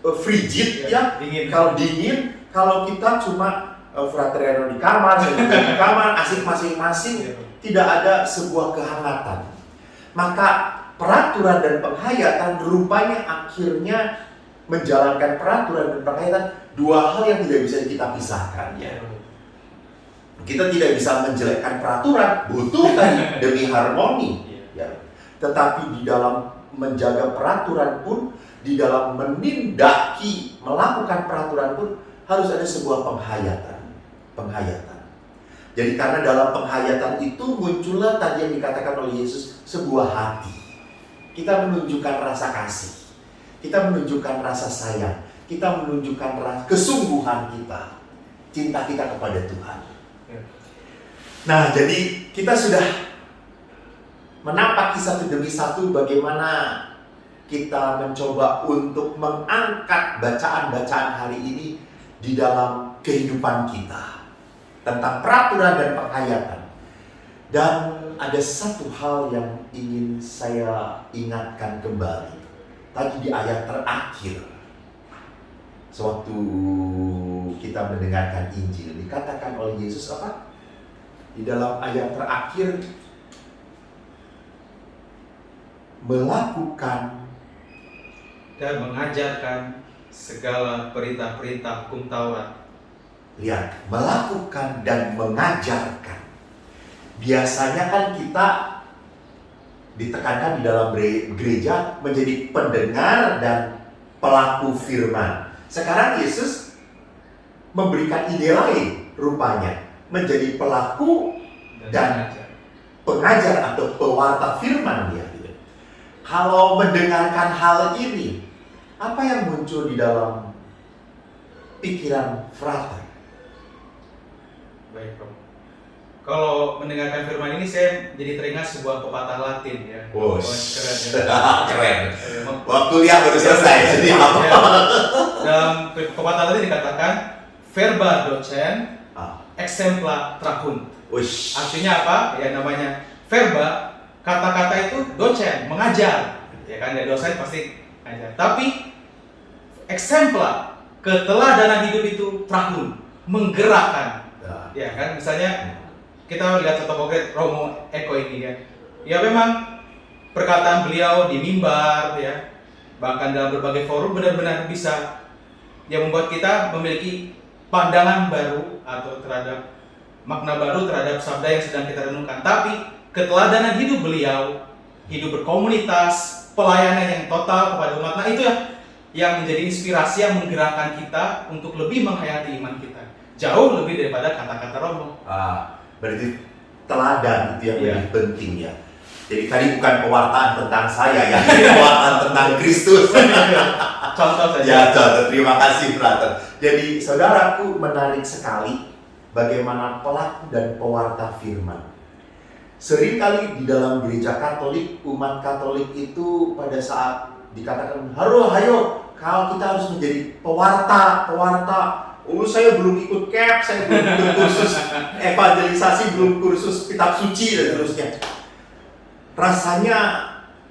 frigid ya, dingin. Kalau kita cuma fraterno di kamar, di kamar, asik masing-masing, tidak ada sebuah kehangatan. Maka peraturan dan penghayatan rupanya akhirnya menjalankan peraturan dan penghayatan dua hal yang tidak bisa kita pisahkan ya. Kita tidak bisa menjelekkan peraturan, butuh kan demi harmoni ya. Tetapi di dalam menjaga peraturan pun, di dalam menindaki, melakukan peraturan pun harus ada sebuah penghayatan. Jadi karena dalam penghayatan itu muncullah tadi yang dikatakan oleh Yesus, sebuah hati. Kita menunjukkan rasa kasih, kita menunjukkan rasa sayang, kita menunjukkan kesungguhan kita, cinta kita kepada Tuhan. Nah, jadi kita sudah menapaki satu demi satu bagaimana kita mencoba untuk mengangkat bacaan-bacaan hari ini di dalam kehidupan kita tentang peraturan dan penghayatan. Dan ada satu hal yang ingin saya ingatkan kembali. Tadi di ayat terakhir, sewaktu kita mendengarkan Injil, dikatakan oleh Yesus apa? Di dalam ayat terakhir, melakukan dan mengajarkan segala perintah-perintah hukum Taurat. Lihat, melakukan dan mengajarkan. Biasanya kan kita ditekankan di dalam gereja menjadi pendengar dan pelaku firman. Sekarang Yesus memberikan ide lain rupanya, menjadi pelaku dan pengajar atau pewarta firman dia. Kalau mendengarkan hal ini, apa yang muncul di dalam pikiran frater? Baik, Bro. Kalau mendengarkan firman ini, saya jadi teringat sebuah pepatah Latin ya. Oh, keren ya. keren. Waktu kuliah baru selesai. Jadi apa? Dalam pepatah Latin dikatakan verba docent exempla trahunt. Artinya apa? Ya namanya verba, kata-kata itu docen, mengajar. Ya kan, ya dosen pasti mengajar. Tapi exempla, keteladanan hidup itu trahunt, menggerakkan. Ya kan, misalnya kita lihat contoh konkret Romo Eko ini ya. Ya memang perkataan beliau di mimbar ya, bahkan dalam berbagai forum benar-benar bisa yang membuat kita memiliki pandangan baru atau terhadap makna baru terhadap sabda yang sedang kita renungkan. Tapi keteladanan hidup beliau, hidup berkomunitas, pelayanan yang total kepada umat, nah itu ya yang menjadi inspirasi yang menggerakkan kita untuk lebih menghayati iman kita. Jauh lebih daripada kata-kata Romo. Berarti teladan itu yang lebih penting ya. Jadi tadi bukan pewartaan tentang saya ya, ini pewartaan tentang Kristus. Contoh saja. Ya, contoh. Terima kasih, Frater. Jadi saudaraku, menarik sekali bagaimana pelaku dan pewarta firman. Seringkali di dalam gereja Katolik, umat Katolik itu pada saat dikatakan, hayo, kalau kita harus menjadi pewarta. Saya belum ikut CAP, saya belum ikut kursus evangelisasi, belum kursus kitab suci dan seterusnya. Rasanya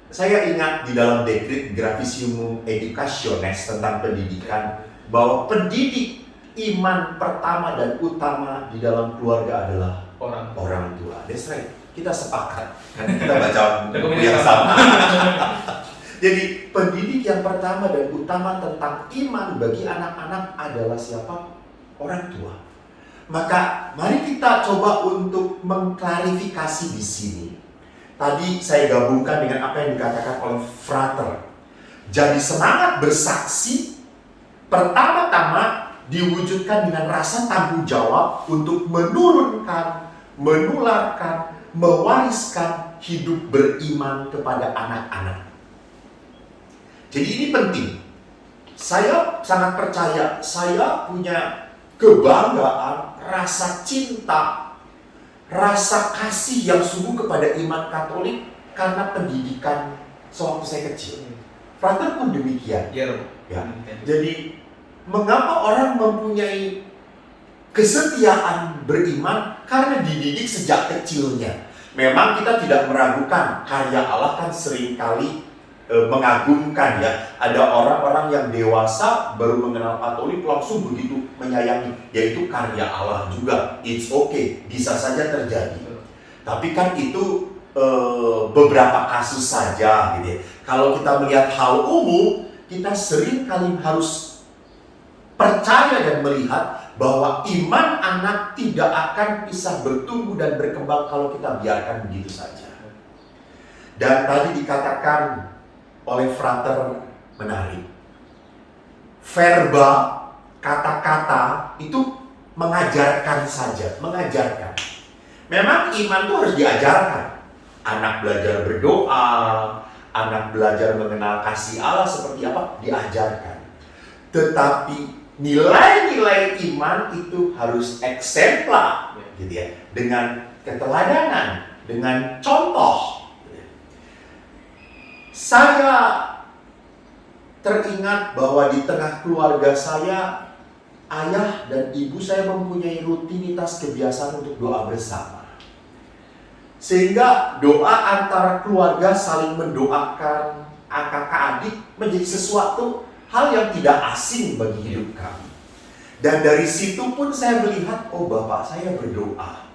saya ingat di dalam dekrit Gravisium Educationis tentang pendidikan, bahwa pendidik iman pertama dan utama di dalam keluarga adalah orang tua. That's right. Kita sepakat, kan kita baca buku yang sama. Jadi pendidik yang pertama dan utama tentang iman bagi anak-anak adalah siapa? Orang tua. Maka mari kita coba untuk mengklarifikasi di sini. Tadi saya gabungkan dengan apa yang dikatakan oleh Frater. Jadi semangat bersaksi pertama-tama diwujudkan dengan rasa tanggung jawab untuk menurunkan, menularkan, mewariskan hidup beriman kepada anak-anak. Jadi ini penting. Saya sangat percaya, saya punya kebanggaan, rasa cinta, rasa kasih yang sungguh kepada iman Katolik karena pendidikan sewaktu saya kecil. Frater pun demikian. Ya. Jadi mengapa orang mempunyai kesetiaan beriman? Karena dididik sejak kecilnya. Memang kita tidak meragukan karya Allah kan seringkali mengagumkan ya. Ada orang-orang yang dewasa baru mengenal Katolik langsung begitu menyayangi, yaitu karya Allah juga. It's okay, bisa saja terjadi. Tapi kan itu beberapa kasus saja gitu ya. Kalau kita melihat hal umum, kita sering kali harus percaya dan melihat bahwa iman anak tidak akan bisa bertumbuh dan berkembang kalau kita biarkan begitu saja. Dan tadi dikatakan oleh frater menarik, verba, kata-kata itu mengajarkan saja, mengajarkan. Memang iman itu harus diajarkan. Anak belajar berdoa, anak belajar mengenal kasih Allah seperti apa, diajarkan. Tetapi nilai-nilai iman itu harus eksemplar, gitu ya, dengan keteladanan, dengan contoh. Saya teringat bahwa di tengah keluarga saya, ayah dan ibu saya mempunyai rutinitas kebiasaan untuk doa bersama. Sehingga doa antara keluarga saling mendoakan kakak adik menjadi sesuatu hal yang tidak asing bagi hidup kami. Dan dari situ pun saya melihat, oh bapak saya berdoa.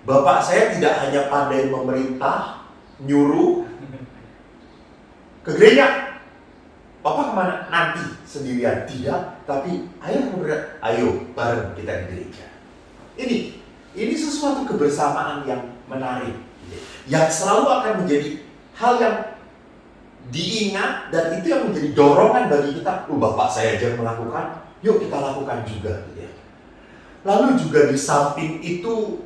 Bapak saya tidak hanya pandai memerintah, nyuruh ke gereja. Papa kemana? Nanti sendirian. Tidak, tapi ayo bareng kita ke gereja. Ini sesuatu kebersamaan yang menarik, yang selalu akan menjadi hal yang diingat, dan itu yang menjadi dorongan bagi kita. Bapak saya aja melakukan, yuk kita lakukan juga. Lalu juga di samping itu,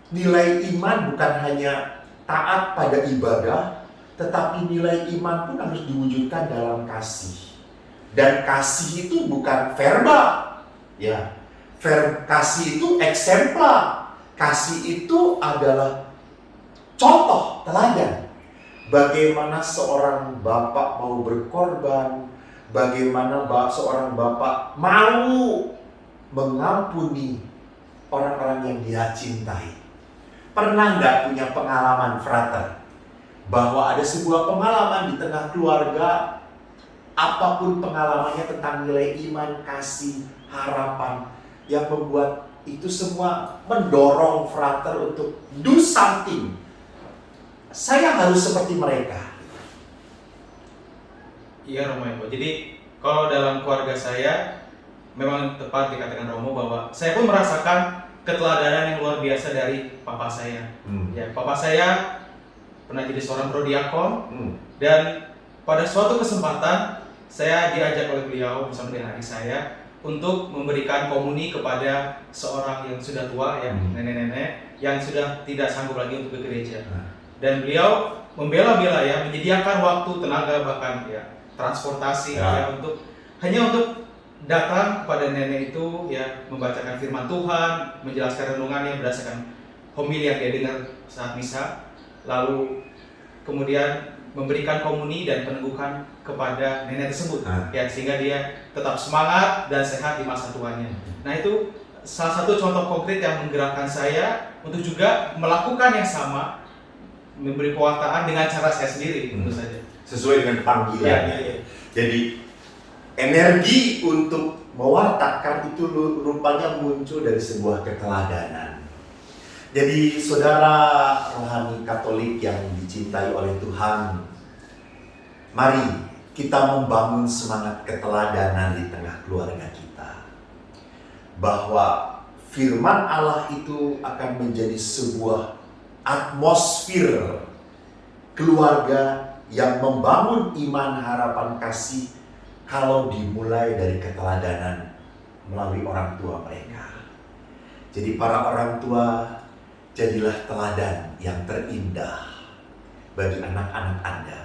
nilai iman bukan hanya taat pada ibadah, tetapi nilai iman pun harus diwujudkan dalam kasih. Dan kasih itu bukan verbal, ya. Kasih itu eksemplar. Kasih itu adalah contoh, teladan. Bagaimana seorang bapak mau berkorban, bagaimana seorang bapak mau mengampuni orang-orang yang dia cintai. Pernah nggak punya pengalaman, frater, bahwa ada sebuah pengalaman di tengah keluarga, apapun pengalamannya tentang nilai iman, kasih, harapan, yang membuat itu semua mendorong frater untuk do something. Saya harus seperti mereka. Iya Romo. Jadi kalau dalam keluarga saya memang tepat dikatakan Romo bahwa saya pun merasakan keteladanan yang luar biasa dari papa saya. Ya, papa saya pernah jadi seorang prodiakon, dan pada suatu kesempatan saya diajak oleh beliau bersama dengan adik saya untuk memberikan komuni kepada seorang yang sudah tua, ya, nenek-nenek yang sudah tidak sanggup lagi untuk ke gereja. Dan beliau membela-bela, ya, menyediakan waktu, tenaga, bahkan ya transportasi, ya, hanya untuk datang kepada nenek itu, ya, membacakan firman Tuhan, menjelaskan renungannya berdasarkan homili yang dia dengar saat misa, lalu kemudian memberikan komuni dan peneguhan kepada nenek tersebut, ya, sehingga dia tetap semangat dan sehat di masa tuanya. Nah, itu salah satu contoh konkret yang menggerakkan saya untuk juga melakukan yang sama, memberi pewartaan dengan cara saya sendiri, tentu saja. Sesuai dengan panggilan. Ya. Jadi energi untuk mewartakan itu rupanya muncul dari sebuah keteladanan. Jadi saudara rohani Katolik yang dicintai oleh Tuhan, mari kita membangun semangat keteladanan di tengah keluarga kita. Bahwa firman Allah itu akan menjadi sebuah atmosfer keluarga yang membangun iman, harapan, kasih kalau dimulai dari keteladanan melalui orang tua mereka. Jadi para orang tua, jadilah teladan yang terindah bagi anak-anak Anda.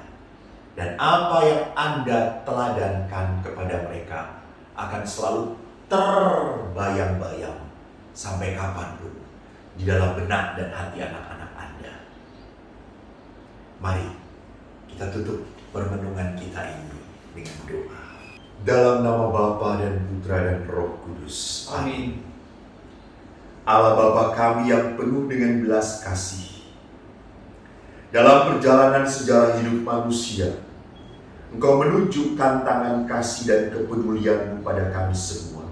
Dan apa yang Anda teladankan kepada mereka akan selalu terbayang-bayang sampai kapanpun di dalam benak dan hati anak-anak Anda. Mari kita tutup permenungan kita ini dengan doa. Dalam nama Bapa dan Putra dan Roh Kudus. Amin. Allah Bapa kami yang penuh dengan belas kasih, dalam perjalanan sejarah hidup manusia, Engkau menunjukkan tangan kasih dan kepedulian pada kami semua.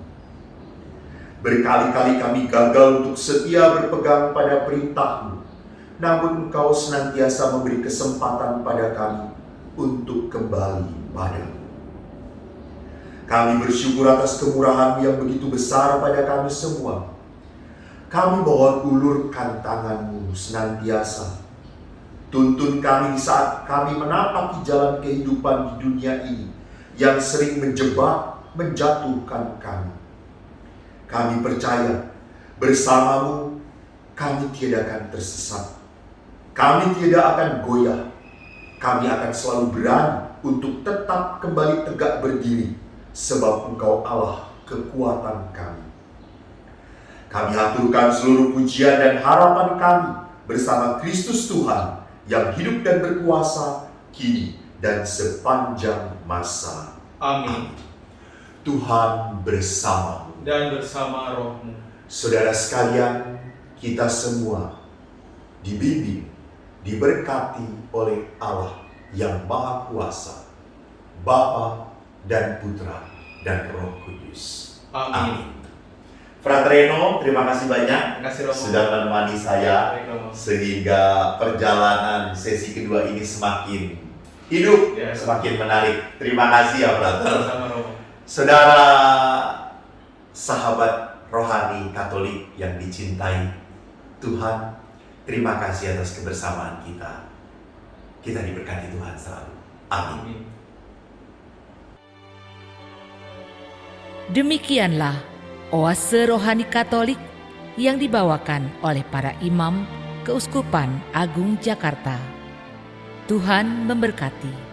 Berkali-kali kami gagal untuk setia berpegang pada perintah-Mu, namun Engkau senantiasa memberi kesempatan pada kami untuk kembali padamu. Kami bersyukur atas kemurahan yang begitu besar pada kami semua. Kami mohon ulurkan tangan-Mu senantiasa. Tuntun kami di saat kami menapaki jalan kehidupan di dunia ini yang sering menjebak, menjatuhkan kami. Kami percaya bersama-Mu kami tiada akan tersesat. Kami tidak akan goyah. Kami akan selalu berani untuk tetap kembali tegak berdiri, sebab Engkau Allah kekuatan kami. Kami haturkan seluruh pujian dan harapan kami bersama Kristus Tuhan yang hidup dan berkuasa kini dan sepanjang masa. Amin. Tuhan bersamamu. Dan bersama rohmu. Saudara sekalian, kita semua dibimbing, diberkati oleh Allah yang Maha Kuasa, Bapa dan Putra dan Roh Kudus. Amin. Fratereno, terima kasih banyak Terima kasih, Romo. sudah menemani saya Baik, Romo. sehingga perjalanan sesi kedua ini semakin hidup, Ya. semakin menarik. Terima kasih ya, Frater. Sama Romo. Saudara sahabat rohani Katolik yang dicintai Tuhan, terima kasih atas kebersamaan kita. Kita diberkati Tuhan selalu. Amin. Amin. Demikianlah oase rohani Katolik yang dibawakan oleh para imam Keuskupan Agung Jakarta. Tuhan memberkati.